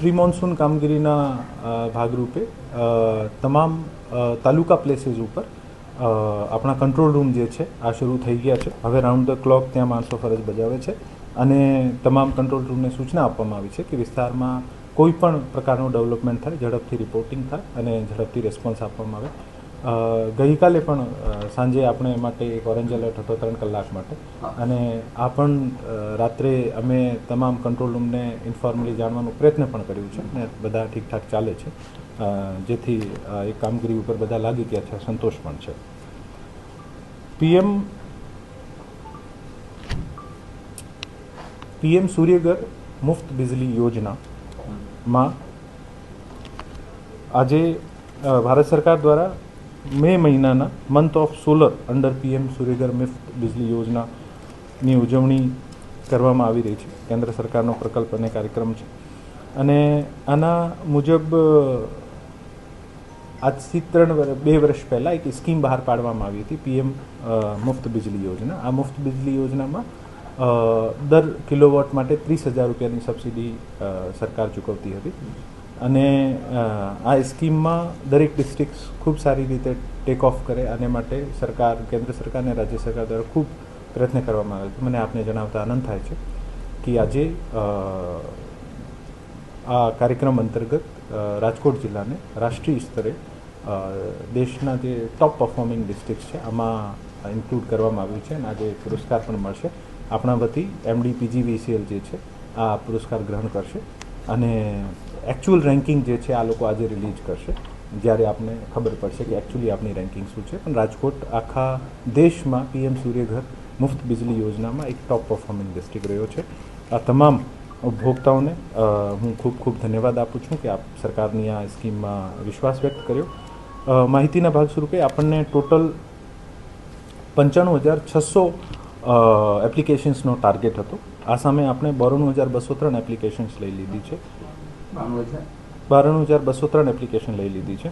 Pre monsoon કામગીરીના ભાગરૂપે તમામ તાલુકા પ્લેસીસ ઉપર આપણા કંટ્રોલ રૂમ જે છે આ શરૂ થઈ ગયા છે. હવે રાઉન્ડ ધ ક્લોક ત્યાં માણસો ફરજ બજાવે છે અને તમામ કંટ્રોલ રૂમને સૂચના આપવામાં આવી છે કે વિસ્તારમાં કોઈ પણ પ્રકારનું ડેવલપમેન્ટ થાય, ઝડપથી રિપોર્ટિંગ થાય અને ઝડપથી રિસ્પોન્સ આપવામાં આવે. ગઈકાલે પણ સાંજે આપણે માટે એક ઓરેન્જ એલર્ટ હતો 3 કલાક માટે, અને આ પણ રાત્રે અમે તમામ કંટ્રોલ રૂમને ઇન્ફોર્મલી જાણવાનો પ્રયત્ન પણ કર્યું છે અને બધા ઠીકઠાક ચાલે છે, જેથી એ કામગીરી ઉપર બધા લાગી ગયા છે, સંતોષ પણ છે. પીએમ સૂર્યઘર મુફ્ત બિજલી યોજનામાં આજે ભારત સરકાર દ્વારા મે મહિનાના month of solar under PM Suryaghar Muft Bijli યોજનાની ઉજવણી કરવામાં આવી રહી છે. કેન્દ્ર સરકારનો પ્રકલ્પ અને કાર્યક્રમ છે અને આના મુજબ આજથી 2 વર્ષ પહેલાં એક સ્કીમ બહાર પાડવામાં આવી હતી, પીએમ મુફ્ત બિજલી યોજના. આ મુફ્ત બિજલી યોજનામાં દર કિલોવોટ માટે 30,000 રૂપિયાની સબસિડી સરકાર ચૂકવતી હતી અને આ સ્કીમમાં દરેક ડિસ્ટ્રિક્ટ ખૂબ સારી રીતે ટેક ઓફ કરે આને માટે સરકાર, કેન્દ્ર સરકાર અને રાજ્ય સરકાર દ્વારા ખૂબ પ્રયત્ન કરવામાં આવે છે. મને આપને જણાવતા આનંદ થાય છે કે આજે આ કાર્યક્રમ અંતર્ગત રાજકોટ જિલ્લાને રાષ્ટ્રીય સ્તરે દેશના જે ટોપ પરફોર્મિંગ ડિસ્ટ્રિક્ટ છે આમાં ઇન્ક્લુડ કરવામાં આવ્યું છે અને આજે પુરસ્કાર પણ મળશે. આપણા વતી એમડી PGVCL જે છે આ પુરસ્કાર ગ્રહણ કરશે અને એકચ્યુઅલ રેન્કિંગ જે છે આ લોકો આજે રિલીઝ કરશે, જ્યારે આપને ખબર પડશે કે એકચ્યુઅલી આપની રેન્કિંગ શું છે. પણ રાજકોટ આખા દેશમાં પીએમ સૂર્યઘર મુફ્ત બિજલી યોજનામાં એક ટોપ પરફોર્મિંગ ડિસ્ટ્રિક્ટ રહ્યો છે. આ તમામ ઉપભોક્તાઓને હું ખૂબ ખૂબ ધન્યવાદ આપું છું કે આપ સરકારની આ સ્કીમમાં વિશ્વાસ વ્યક્ત કર્યો. માહિતીના ભાગ સ્વરૂપે આપણને ટોટલ 95,600 એપ્લિકેશન્સનો ટાર્ગેટ હતો. આ સામે આપણે 92,203 એપ્લિકેશન્સ લઈ લીધી છે. 92,203 એપ્લિકેશન લઈ લીધી છે.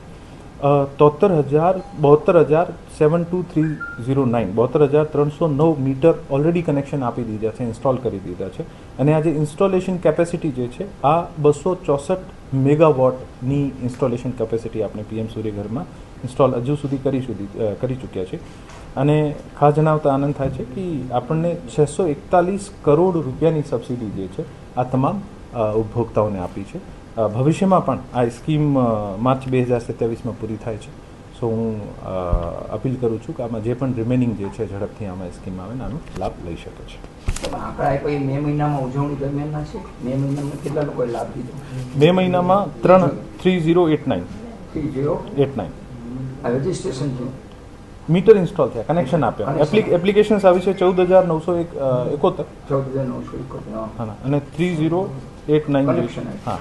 72,309 મીટર ઓલરેડી કનેક્શન આપી દીધા છે, ઇન્સ્ટોલ કરી દીધા છે અને આ જે ઇન્સ્ટોલેશન કેપેસિટી જે છે આ 264 મેગાવોટની ઇન્સ્ટોલેશન કેપેસિટી આપણે પીએમ સૂર્યઘરમાં ઇન્સ્ટોલ હજુ સુધી કરી ચૂક્યા છે. અને ખાસ જણાવતા આનંદ થાય છે કે આપણને 641 કરોડ રૂપિયાની સબસિડી જે છે આ તમામ ઉપભોક્તાઓને આપી છે. ભવિષ્યમાં પણ આ સ્કીમ માર્ચ 2027માં પૂરી થાય છે. સો હું અપીલ કરું છું કે આમાં જે પણ રિમેનિંગ જે છે ઝડપથી આમાં સ્કીમ આવે ને આનો લાભ લઈ શકે છે. મે મહિનામાં ઉજવણી દરમિયાન છે, મે મહિનામાં કેટલા લોકોએ લાભ લીધો? મે મહિનામાં 3089 રજીસ્ટ્રેશન છે, મીટર ઇન્સ્ટોલ થયા, કનેક્શન આપ્યા, એપ્લિકેશન્સ આવી છે 14,971 14,971 અને 3089 કનેક્શન. હા.